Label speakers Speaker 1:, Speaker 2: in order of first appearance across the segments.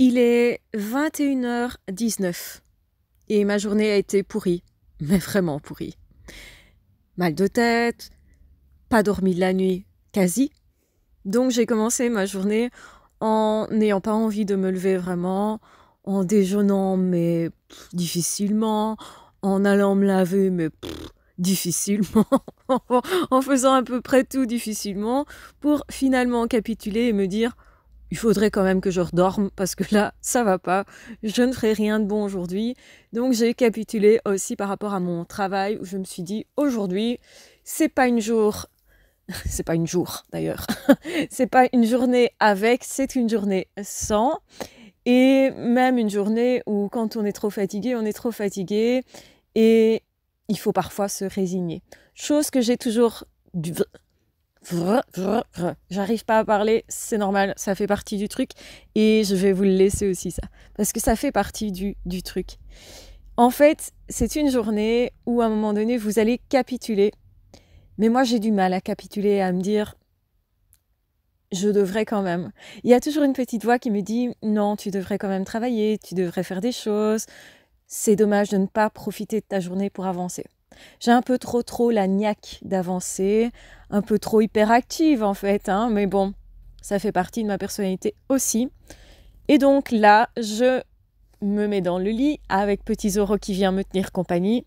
Speaker 1: Il est 21h19 et ma journée a été pourrie, mais vraiment pourrie. Mal de tête, pas dormi de la nuit, quasi. Donc j'ai commencé ma journée en n'ayant pas envie de me lever vraiment, en déjeunant mais difficilement, en allant me laver mais difficilement, en faisant à peu près tout difficilement, pour finalement capituler et me dire il faudrait quand même que je redorme parce que là, ça va pas, je ne ferai rien de bon aujourd'hui. Donc j'ai capitulé aussi par rapport à mon travail où je me suis dit aujourd'hui, c'est pas une jour, c'est pas une jour d'ailleurs, c'est pas une journée avec, c'est une journée sans. Et même une journée où quand on est trop fatigué, on est trop fatigué et il faut parfois se résigner. Chose que j'ai toujours j'arrive pas à parler, c'est normal, ça fait partie du truc et je vais vous le laisser aussi ça, parce que ça fait partie du truc. En fait, c'est une journée où à un moment donné, vous allez capituler, mais moi j'ai du mal à capituler, à me dire je devrais quand même. Il y a toujours une petite voix qui me dit non, tu devrais quand même travailler, tu devrais faire des choses, c'est dommage de ne pas profiter de ta journée pour avancer. J'ai un peu trop la niaque d'avancer, un peu trop hyperactive en fait, hein, mais bon, ça fait partie de ma personnalité aussi. Et donc là, je me mets dans le lit avec petit Zoro qui vient me tenir compagnie.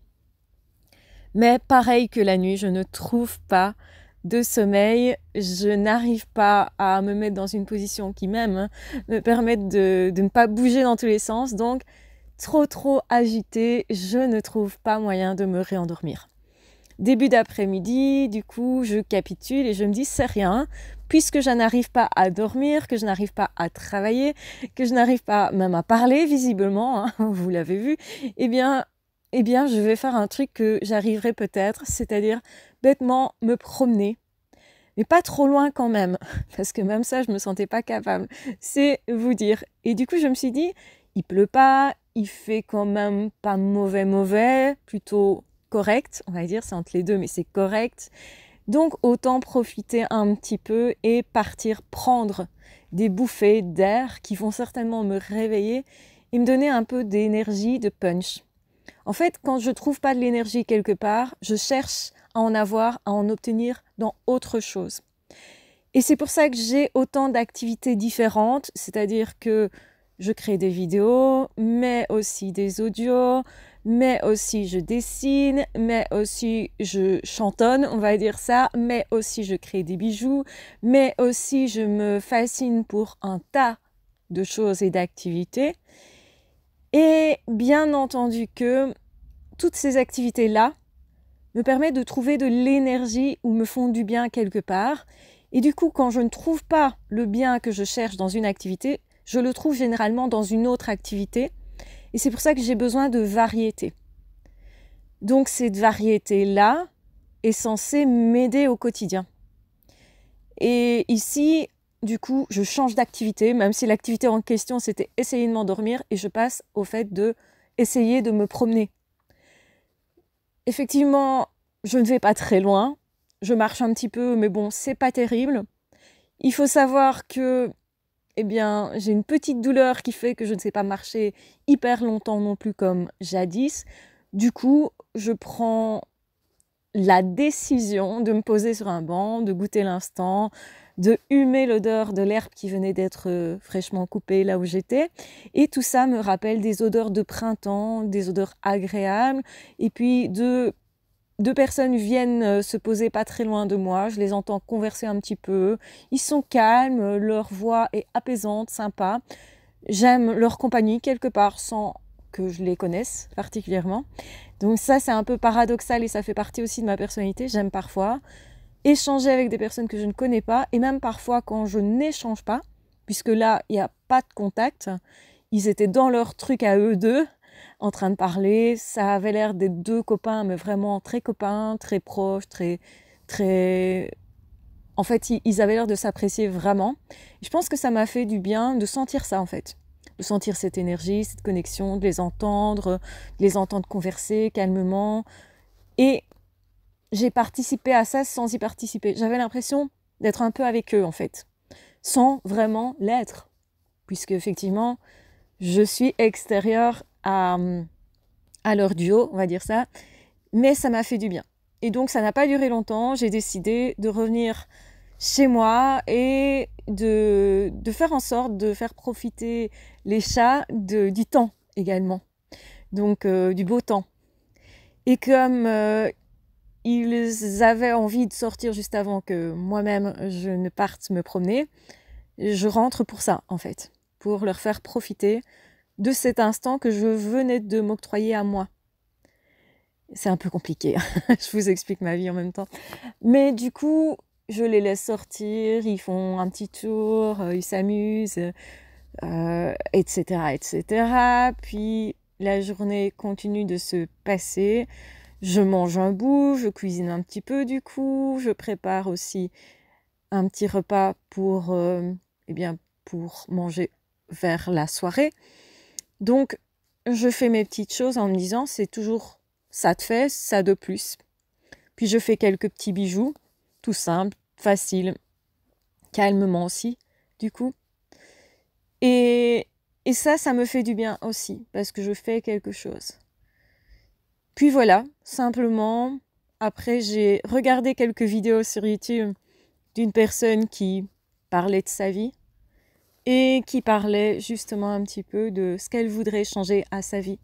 Speaker 1: Mais pareil que la nuit, je ne trouve pas de sommeil, je n'arrive pas à me mettre dans une position qui même me permette de ne pas bouger dans tous les sens, donc trop agitée, je ne trouve pas moyen de me réendormir. Début d'après-midi, du coup, je capitule et je me dis c'est rien, puisque je n'arrive pas à dormir, que je n'arrive pas à travailler, que je n'arrive pas même à parler visiblement, hein, vous l'avez vu, eh bien, je vais faire un truc que j'arriverai peut-être, c'est-à-dire bêtement me promener, mais pas trop loin quand même, parce que même ça, je me sentais pas capable. C'est vous dire. Et du coup, je me suis dit, il pleut pas, il fait quand même pas mauvais, plutôt correct, on va dire, c'est entre les deux, mais c'est correct. Donc, autant profiter un petit peu et partir prendre des bouffées d'air qui vont certainement me réveiller et me donner un peu d'énergie, de punch. En fait, quand je trouve pas de l'énergie quelque part, je cherche à en avoir, à en obtenir dans autre chose. Et c'est pour ça que j'ai autant d'activités différentes, c'est-à-dire que je crée des vidéos, mais aussi des audios, mais aussi je dessine, mais aussi je chantonne, on va dire ça, mais aussi je crée des bijoux, mais aussi je me fascine pour un tas de choses et d'activités. Et bien entendu que toutes ces activités-là me permettent de trouver de l'énergie ou me font du bien quelque part. Et du coup, quand je ne trouve pas le bien que je cherche dans une activité, je le trouve généralement dans une autre activité. Et c'est pour ça que j'ai besoin de variété. Donc cette variété-là est censée m'aider au quotidien. Et ici, du coup, je change d'activité, même si l'activité en question, c'était essayer de m'endormir, et je passe au fait de essayer de me promener. Effectivement, je ne vais pas très loin, je marche un petit peu, mais bon, c'est pas terrible. Il faut savoir que, eh bien, j'ai une petite douleur qui fait que je ne sais pas marcher hyper longtemps non plus comme jadis. Du coup, je prends la décision de me poser sur un banc, de goûter l'instant, de humer l'odeur de l'herbe qui venait d'être fraîchement coupée là où j'étais. Et tout ça me rappelle des odeurs de printemps, des odeurs agréables. Et puis deux personnes viennent se poser pas très loin de moi. Je les entends converser un petit peu. Ils sont calmes, leur voix est apaisante, sympa. J'aime leur compagnie quelque part sans que je les connaisse particulièrement. Donc ça, c'est un peu paradoxal et ça fait partie aussi de ma personnalité. J'aime parfois échanger avec des personnes que je ne connais pas et même parfois quand je n'échange pas, puisque là, il n'y a pas de contact. Ils étaient dans leur truc à eux deux, en train de parler. Ça avait l'air d'être deux copains, mais vraiment très copains, très proches, très... En fait, ils avaient l'air de s'apprécier vraiment. Et je pense que ça m'a fait du bien de sentir ça, en fait. De sentir cette énergie, cette connexion, de les entendre converser calmement. Et j'ai participé à ça sans y participer. J'avais l'impression d'être un peu avec eux, en fait, sans vraiment l'être. Puisque, effectivement, Je suis extérieure à leur duo, on va dire ça, mais ça m'a fait du bien. Et donc ça n'a pas duré longtemps, j'ai décidé de revenir chez moi et de faire en sorte de faire profiter les chats du temps également, donc du beau temps. Et comme ils avaient envie de sortir juste avant que moi-même je ne parte me promener, je rentre pour ça en fait, pour leur faire profiter de cet instant que je venais de m'octroyer à moi. C'est un peu compliqué, je vous explique ma vie en même temps. Mais du coup, je les laisse sortir, ils font un petit tour, ils s'amusent, etc., etc. Puis la journée continue de se passer. Je mange un bout, je cuisine un petit peu du coup, je prépare aussi un petit repas pour manger vers la soirée. Donc, je fais mes petites choses en me disant, c'est toujours ça de fait, ça de plus. Puis je fais quelques petits bijoux, tout simple, facile, calmement aussi, du coup. Et ça me fait du bien aussi, parce que je fais quelque chose. Puis voilà, simplement, après j'ai regardé quelques vidéos sur YouTube d'une personne qui parlait de sa vie et qui parlait justement un petit peu de ce qu'elle voudrait changer à sa vie.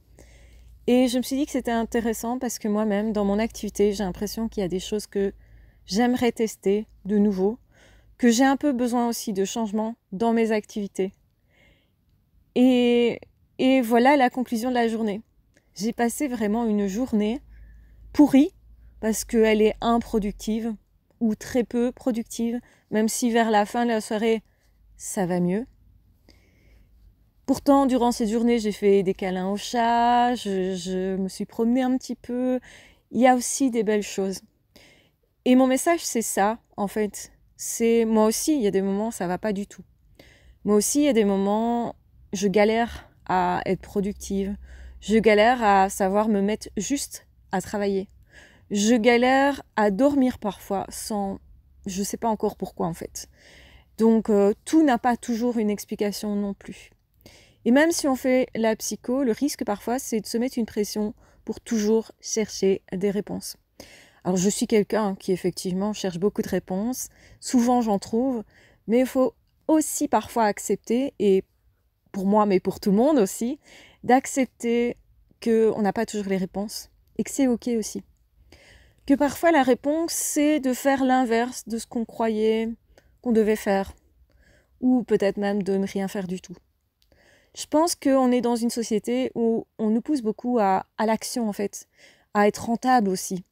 Speaker 1: Et je me suis dit que c'était intéressant parce que moi-même, dans mon activité, j'ai l'impression qu'il y a des choses que j'aimerais tester de nouveau, que j'ai un peu besoin aussi de changement dans mes activités. Et voilà la conclusion de la journée. J'ai passé vraiment une journée pourrie parce qu'elle est improductive ou très peu productive, même si vers la fin de la soirée, ça va mieux. Pourtant, durant cette journée, j'ai fait des câlins au chat, je me suis promenée un petit peu. Il y a aussi des belles choses. Et mon message, c'est ça, en fait. C'est moi aussi, il y a des moments, ça va pas du tout. Moi aussi, il y a des moments, je galère à être productive. Je galère à savoir me mettre juste à travailler. Je galère à dormir parfois sans... Je sais pas encore pourquoi, en fait. Donc, tout n'a pas toujours une explication non plus. Et même si on fait la psycho, le risque parfois, c'est de se mettre une pression pour toujours chercher des réponses. Alors, je suis quelqu'un qui effectivement cherche beaucoup de réponses. Souvent, j'en trouve. Mais il faut aussi parfois accepter, et pour moi, mais pour tout le monde aussi, d'accepter qu'on n'a pas toujours les réponses et que c'est OK aussi. Que parfois, la réponse, c'est de faire l'inverse de ce qu'on croyait qu'on devait faire. Ou peut-être même de ne rien faire du tout. Je pense qu'on est dans une société où on nous pousse beaucoup à l'action, en fait, à être rentable aussi.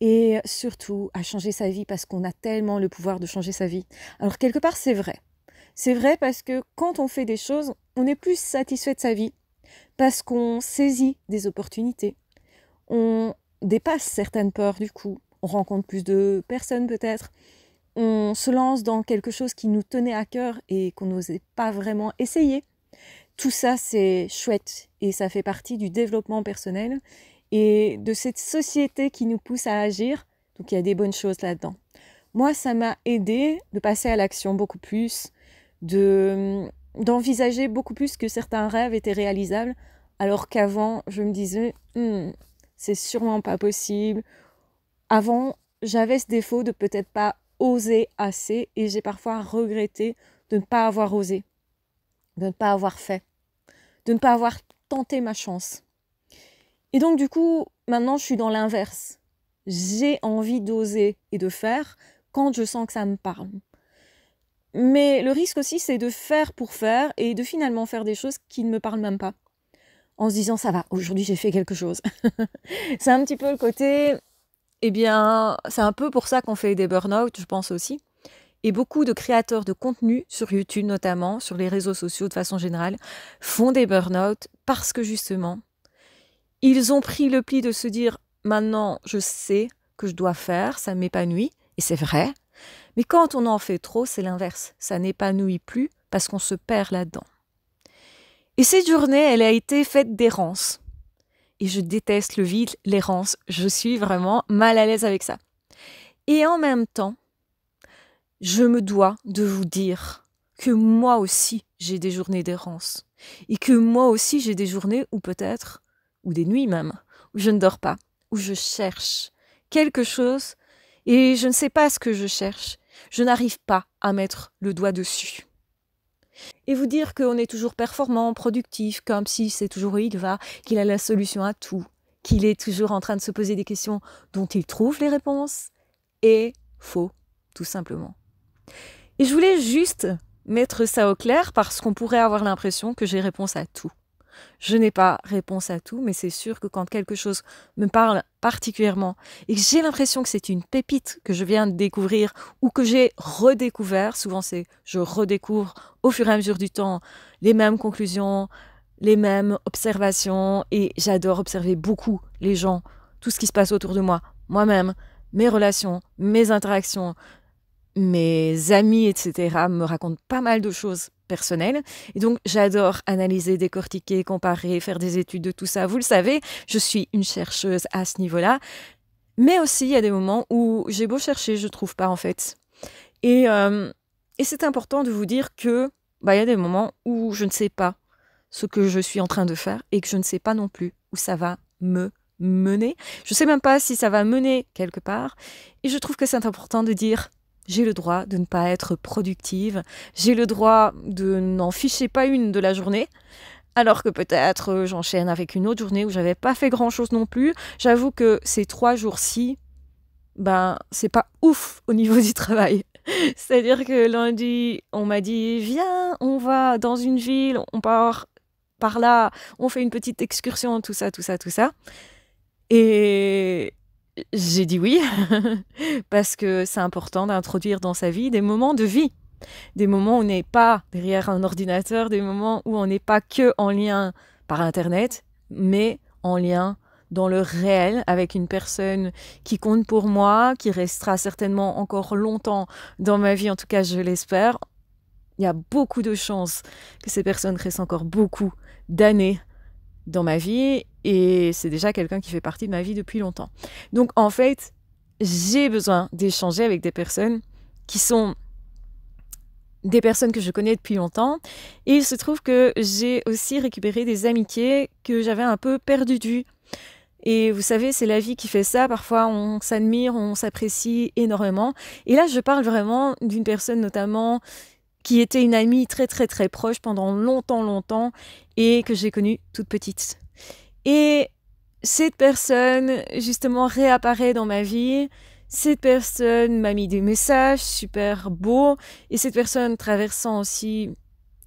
Speaker 1: Et surtout à changer sa vie parce qu'on a tellement le pouvoir de changer sa vie. Alors quelque part, c'est vrai. C'est vrai parce que quand on fait des choses, on est plus satisfait de sa vie parce qu'on saisit des opportunités. On dépasse certaines peurs du coup. On rencontre plus de personnes peut-être. On se lance dans quelque chose qui nous tenait à cœur et qu'on n'osait pas vraiment essayer. Tout ça, c'est chouette et ça fait partie du développement personnel et de cette société qui nous pousse à agir. Donc, il y a des bonnes choses là-dedans. Moi, ça m'a aidé de passer à l'action beaucoup plus, d'envisager beaucoup plus que certains rêves étaient réalisables, alors qu'avant, je me disais, c'est sûrement pas possible. Avant, j'avais ce défaut de peut-être pas oser assez et j'ai parfois regretté de ne pas avoir osé, de ne pas avoir fait, de ne pas avoir tenté ma chance. Et donc du coup, maintenant je suis dans l'inverse. J'ai envie d'oser et de faire quand je sens que ça me parle. Mais le risque aussi, c'est de faire pour faire et de finalement faire des choses qui ne me parlent même pas. En se disant, ça va, aujourd'hui j'ai fait quelque chose. C'est un petit peu le côté, c'est un peu pour ça qu'on fait des burn-out, je pense aussi. Et beaucoup de créateurs de contenu, sur YouTube notamment, sur les réseaux sociaux de façon générale, font des burn-out parce que justement, ils ont pris le pli de se dire « maintenant, je sais que je dois faire, ça m'épanouit ». Et c'est vrai. Mais quand on en fait trop, c'est l'inverse. Ça n'épanouit plus parce qu'on se perd là-dedans. Et cette journée, elle a été faite d'errance. Et je déteste le vide, l'errance. Je suis vraiment mal à l'aise avec ça. Et en même temps, je me dois de vous dire que moi aussi, j'ai des journées d'errance. Et que moi aussi, j'ai des journées où peut-être, ou des nuits même, où je ne dors pas, où je cherche quelque chose et je ne sais pas ce que je cherche. Je n'arrive pas à mettre le doigt dessus. Et vous dire qu'on est toujours performant, productif, comme si c'est toujours où il va, qu'il a la solution à tout, qu'il est toujours en train de se poser des questions dont il trouve les réponses, est faux, tout simplement. Et je voulais juste mettre ça au clair parce qu'on pourrait avoir l'impression que j'ai réponse à tout. Je n'ai pas réponse à tout, mais c'est sûr que quand quelque chose me parle particulièrement et que j'ai l'impression que c'est une pépite que je viens de découvrir ou que j'ai redécouvert, souvent c'est je redécouvre au fur et à mesure du temps les mêmes conclusions, les mêmes observations et j'adore observer beaucoup les gens, tout ce qui se passe autour de moi, moi-même, mes relations, mes interactions, mes amis, etc. me racontent pas mal de choses personnelles. Et donc, j'adore analyser, décortiquer, comparer, faire des études de tout ça. Vous le savez, je suis une chercheuse à ce niveau-là. Mais aussi, il y a des moments où j'ai beau chercher, je ne trouve pas en fait. Et c'est important de vous dire que il y a des moments où je ne sais pas ce que je suis en train de faire et que je ne sais pas non plus où ça va me mener. Je ne sais même pas si ça va mener quelque part. Et je trouve que c'est important de dire j'ai le droit de ne pas être productive, j'ai le droit de n'en ficher pas une de la journée, alors que peut-être j'enchaîne avec une autre journée où j'avais pas fait grand-chose non plus. J'avoue que ces 3 jours-ci, c'est pas ouf au niveau du travail. C'est-à-dire que lundi, on m'a dit viens, on va dans une ville, on part par là, on fait une petite excursion, tout ça. Et j'ai dit oui, parce que c'est important d'introduire dans sa vie des moments de vie, des moments où on n'est pas derrière un ordinateur, des moments où on n'est pas que en lien par Internet, mais en lien dans le réel avec une personne qui compte pour moi, qui restera certainement encore longtemps dans ma vie, en tout cas je l'espère. Il y a beaucoup de chances que ces personnes restent encore beaucoup d'années dans ma vie et c'est déjà quelqu'un qui fait partie de ma vie depuis longtemps. Donc en fait, j'ai besoin d'échanger avec des personnes qui sont des personnes que je connais depuis longtemps et il se trouve que j'ai aussi récupéré des amitiés que j'avais un peu perdues de vue. Et vous savez, c'est la vie qui fait ça. Parfois, on s'admire, on s'apprécie énormément. Et là, je parle vraiment d'une personne notamment qui était une amie très très très proche pendant longtemps et que j'ai connue toute petite. Et cette personne, justement, réapparaît dans ma vie. Cette personne m'a mis des messages super beaux et cette personne traversant aussi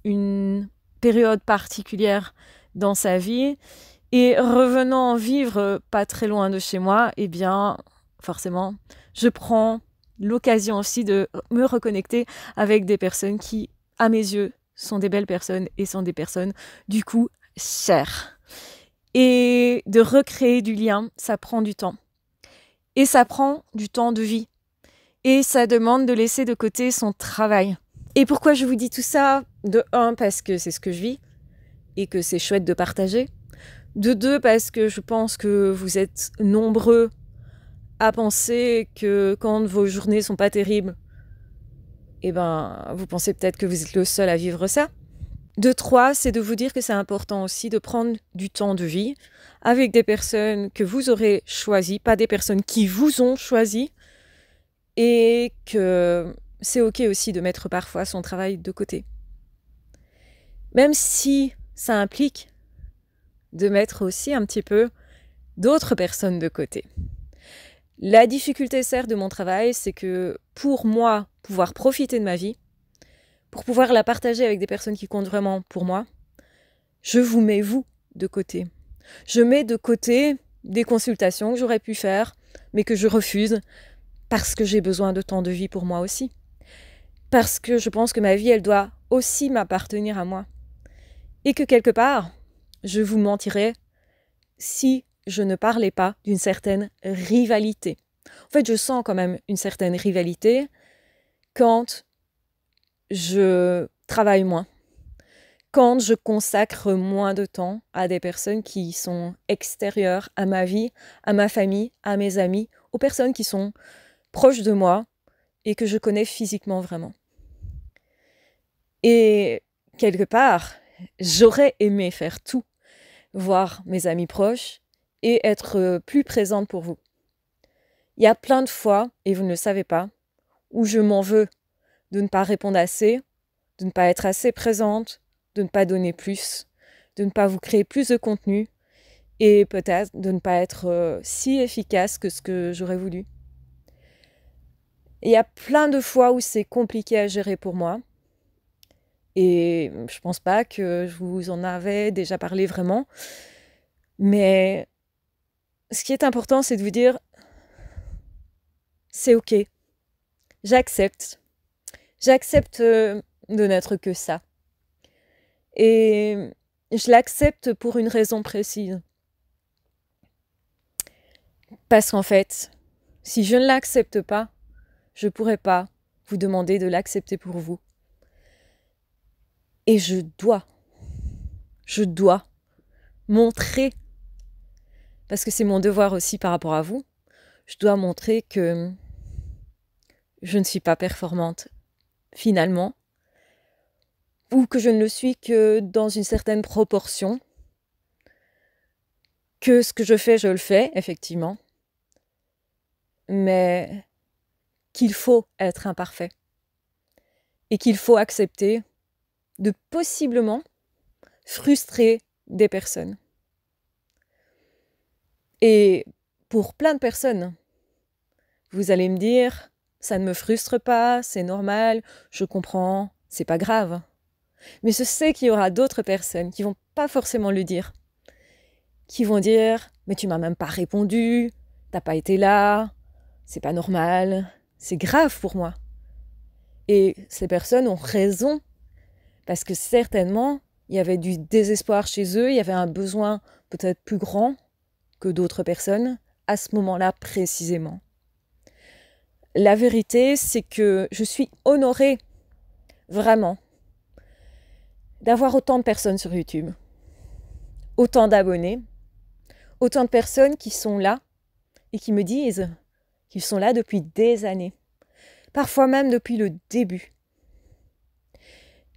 Speaker 1: une période particulière dans sa vie et revenant vivre pas très loin de chez moi, eh bien, forcément, je prends l'occasion aussi de me reconnecter avec des personnes qui, à mes yeux, sont des belles personnes et sont des personnes, du coup, chères. Et de recréer du lien, ça prend du temps. Et ça prend du temps de vie. Et ça demande de laisser de côté son travail. Et pourquoi je vous dis tout ça? De 1, parce que c'est ce que je vis et que c'est chouette de partager. De 2, parce que je pense que vous êtes nombreux à penser que quand vos journées sont pas terribles, vous pensez peut-être que vous êtes le seul à vivre ça. De 3, c'est de vous dire que c'est important aussi de prendre du temps de vie avec des personnes que vous aurez choisies, pas des personnes qui vous ont choisi, et que c'est ok aussi de mettre parfois son travail de côté. Même si ça implique de mettre aussi un petit peu d'autres personnes de côté. La difficulté, certes, de mon travail, c'est que pour moi, pouvoir profiter de ma vie, pour pouvoir la partager avec des personnes qui comptent vraiment pour moi, je vous mets vous de côté. Je mets de côté des consultations que j'aurais pu faire, mais que je refuse parce que j'ai besoin de temps de vie pour moi aussi. Parce que je pense que ma vie, elle doit aussi m'appartenir à moi. Et que quelque part, je vous mentirais si je ne parlais pas d'une certaine rivalité. En fait, je sens quand même une certaine rivalité quand je travaille moins, quand je consacre moins de temps à des personnes qui sont extérieures à ma vie, à ma famille, à mes amis, aux personnes qui sont proches de moi et que je connais physiquement vraiment. Et quelque part, j'aurais aimé faire tout, voir mes amis proches et être plus présente pour vous. Il y a plein de fois, et vous ne le savez pas, où je m'en veux de ne pas répondre assez, de ne pas être assez présente, de ne pas donner plus, de ne pas vous créer plus de contenu et peut-être de ne pas être si efficace que ce que j'aurais voulu. Il y a plein de fois où c'est compliqué à gérer pour moi et je pense pas que je vous en avais déjà parlé vraiment, mais ce qui est important, c'est de vous dire c'est ok, j'accepte de n'être que ça. Et je l'accepte pour une raison précise. Parce qu'en fait, si je ne l'accepte pas, je ne pourrais pas vous demander de l'accepter pour vous. Et je dois montrer, parce que c'est mon devoir aussi par rapport à vous, je dois montrer que je ne suis pas performante finalement, ou que je ne le suis que dans une certaine proportion, que ce que je fais, je le fais, effectivement, mais qu'il faut être imparfait et qu'il faut accepter de possiblement frustrer des personnes. Et pour plein de personnes, vous allez me dire, ça ne me frustre pas, c'est normal, je comprends, c'est pas grave. Mais je sais qu'il y aura d'autres personnes qui vont pas forcément le dire, qui vont dire, mais tu m'as même pas répondu, t'as pas été là, c'est pas normal, c'est grave pour moi. Et ces personnes ont raison, parce que certainement, il y avait du désespoir chez eux, il y avait un besoin peut-être plus grand que d'autres personnes, à ce moment-là précisément. La vérité, c'est que je suis honorée, vraiment, d'avoir autant de personnes sur YouTube, autant d'abonnés, autant de personnes qui sont là et qui me disent qu'ils sont là depuis des années, parfois même depuis le début.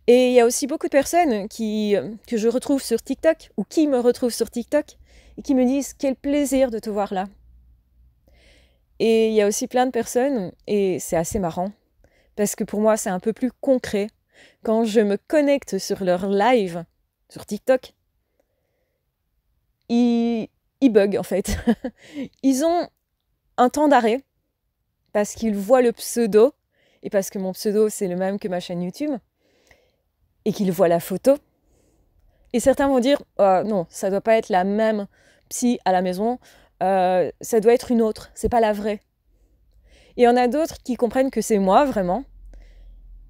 Speaker 1: Et il y a aussi beaucoup de personnes que je retrouve sur TikTok ou qui me retrouvent sur TikTok et qui me disent « Quel plaisir de te voir là !» Et il y a aussi plein de personnes, et c'est assez marrant, parce que pour moi c'est un peu plus concret, quand je me connecte sur leur live sur TikTok, ils bug en fait. Ils ont un temps d'arrêt parce qu'ils voient le pseudo et parce que mon pseudo c'est le même que ma chaîne YouTube et qu'ils voient la photo. Et certains vont dire non, ça doit pas être la même psy à la maison, ça doit être une autre, c'est pas la vraie. Et il y en a d'autres qui comprennent que c'est moi vraiment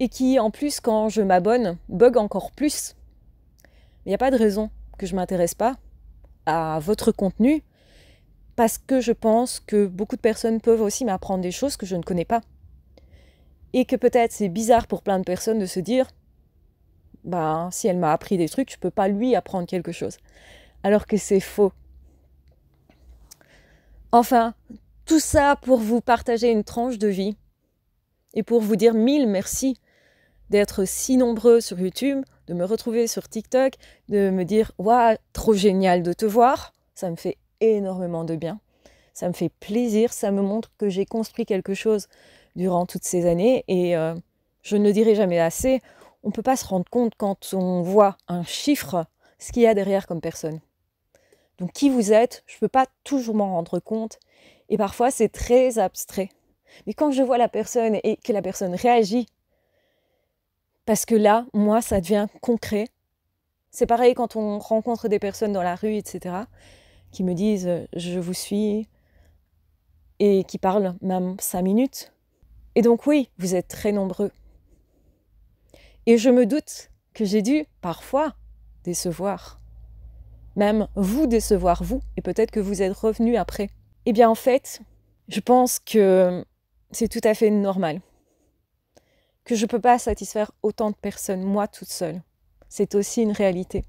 Speaker 1: et qui en plus quand je m'abonne bug encore plus. Il n'y a pas de raison que je m'intéresse pas à votre contenu parce que je pense que beaucoup de personnes peuvent aussi m'apprendre des choses que je ne connais pas. Et que peut-être c'est bizarre pour plein de personnes de se dire si elle m'a appris des trucs, je peux pas lui apprendre quelque chose. Alors que c'est faux. Enfin, tout ça pour vous partager une tranche de vie et pour vous dire 1000 merci d'être si nombreux sur YouTube, de me retrouver sur TikTok, de me dire « Waouh, trop génial de te voir !» Ça me fait énormément de bien. Ça me fait plaisir, ça me montre que j'ai construit quelque chose durant toutes ces années et je ne le dirai jamais assez, on ne peut pas se rendre compte quand on voit un chiffre, ce qu'il y a derrière comme personne. Donc qui vous êtes, je ne peux pas toujours m'en rendre compte et parfois c'est très abstrait. Mais quand je vois la personne et que la personne réagit, parce que là, moi, ça devient concret. C'est pareil quand on rencontre des personnes dans la rue, etc., qui me disent « je vous suis » et qui parlent même 5 minutes. Et donc oui, vous êtes très nombreux. Et je me doute que j'ai dû, parfois, décevoir. Même vous décevoir, vous, et peut-être que vous êtes revenus après. Eh bien en fait, je pense que c'est tout à fait normal. Que je ne peux pas satisfaire autant de personnes, moi toute seule. C'est aussi une réalité.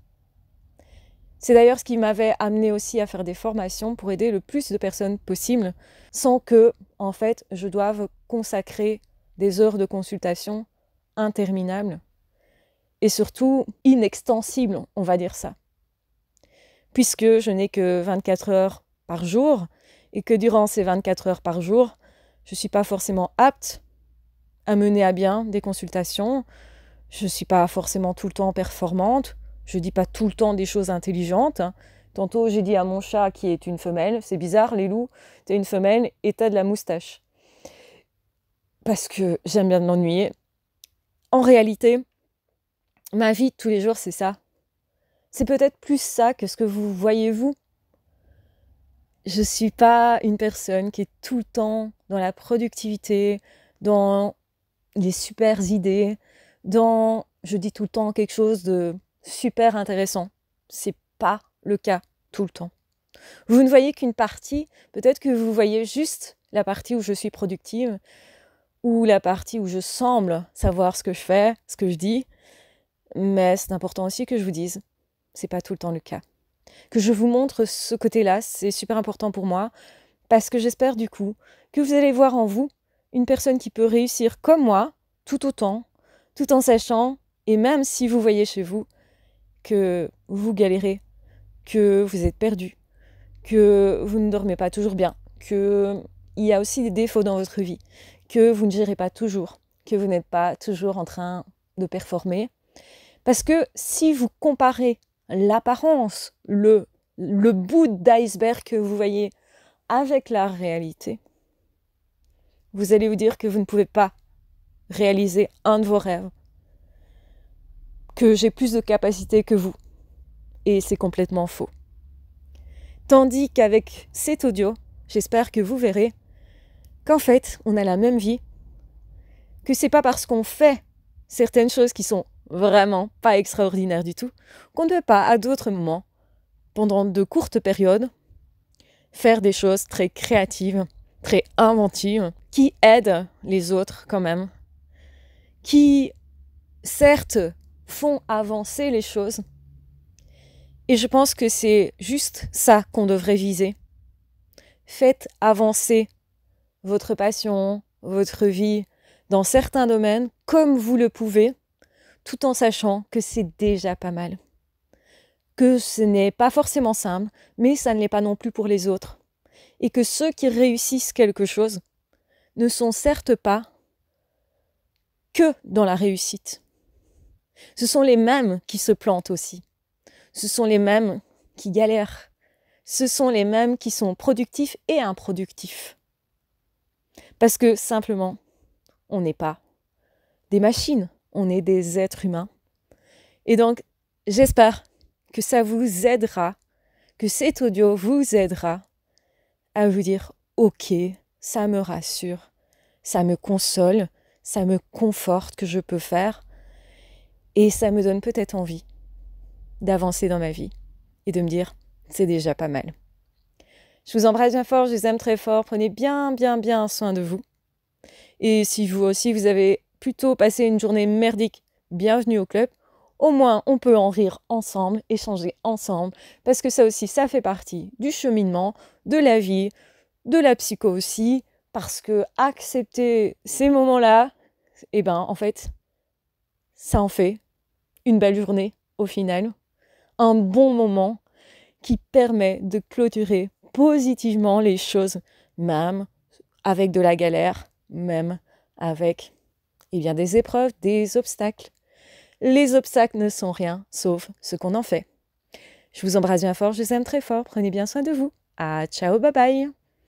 Speaker 1: C'est d'ailleurs ce qui m'avait amené aussi à faire des formations pour aider le plus de personnes possible, sans que, en fait, je doive consacrer des heures de consultation interminables. et surtout inextensible, on va dire ça. Puisque je n'ai que 24 heures par jour et que durant ces 24 heures par jour, je ne suis pas forcément apte à mener à bien des consultations. Je ne suis pas forcément tout le temps performante. Je ne dis pas tout le temps des choses intelligentes. Tantôt, j'ai dit à mon chat qui est une femelle, c'est bizarre, Lélou, t'es une femelle et t'as de la moustache. Parce que j'aime bien m'ennuyer. En réalité, ma vie de tous les jours, c'est ça. C'est peut-être plus ça que ce que vous voyez vous. Je ne suis pas une personne qui est tout le temps dans la productivité, dans les super idées, dans, je dis tout le temps quelque chose de super intéressant. C'est pas le cas tout le temps. Vous ne voyez qu'une partie, peut-être que vous voyez juste la partie où je suis productive, ou la partie où je semble savoir ce que je fais, ce que je dis, mais c'est important aussi que je vous dise, c'est pas tout le temps le cas. Que je vous montre ce côté-là, c'est super important pour moi, parce que j'espère du coup que vous allez voir en vous une personne qui peut réussir comme moi, tout autant, tout en sachant, et même si vous voyez chez vous que vous galérez, que vous êtes perdu, que vous ne dormez pas toujours bien, qu'il y a aussi des défauts dans votre vie, que vous ne gérez pas toujours, que vous n'êtes pas toujours en train de performer. Parce que si vous comparez l'apparence, le bout d'iceberg que vous voyez avec la réalité, vous allez vous dire que vous ne pouvez pas réaliser un de vos rêves, que j'ai plus de capacité que vous. Et c'est complètement faux. Tandis qu'avec cet audio, j'espère que vous verrez qu'en fait, on a la même vie, que c'est pas parce qu'on fait certaines choses qui sont vraiment pas extraordinaires du tout, qu'on ne peut pas, à d'autres moments, pendant de courtes périodes, faire des choses très créatives, très inventives, qui aident les autres quand même, qui, certes, font avancer les choses. Et je pense que c'est juste ça qu'on devrait viser. Faites avancer votre passion, votre vie, dans certains domaines, comme vous le pouvez, tout en sachant que c'est déjà pas mal. Que ce n'est pas forcément simple, mais ça ne l'est pas non plus pour les autres. Et que ceux qui réussissent quelque chose ne sont certes pas que dans la réussite. Ce sont les mêmes qui se plantent aussi. Ce sont les mêmes qui galèrent. Ce sont les mêmes qui sont productifs et improductifs. Parce que simplement, on n'est pas des machines, on est des êtres humains. Et donc, j'espère que ça vous aidera, que cet audio vous aidera à vous dire « Ok, ça me rassure, ça me console, ça me conforte que je peux faire et ça me donne peut-être envie d'avancer dans ma vie et de me dire « C'est déjà pas mal ». Je vous embrasse bien fort, je vous aime très fort, prenez bien soin de vous. Et si vous aussi, vous avez plutôt passé une journée merdique, bienvenue au club. Au moins, on peut en rire ensemble, échanger ensemble, parce que ça aussi, ça fait partie du cheminement, de la vie, de la psycho aussi, parce que accepter ces moments-là, eh ben, en fait, ça en fait une belle journée au final, un bon moment qui permet de clôturer positivement les choses, même avec de la galère, même avec des épreuves, des obstacles. Les obstacles ne sont rien, sauf ce qu'on en fait. Je vous embrasse bien fort, je vous aime très fort, prenez bien soin de vous. Ah, ciao, bye bye.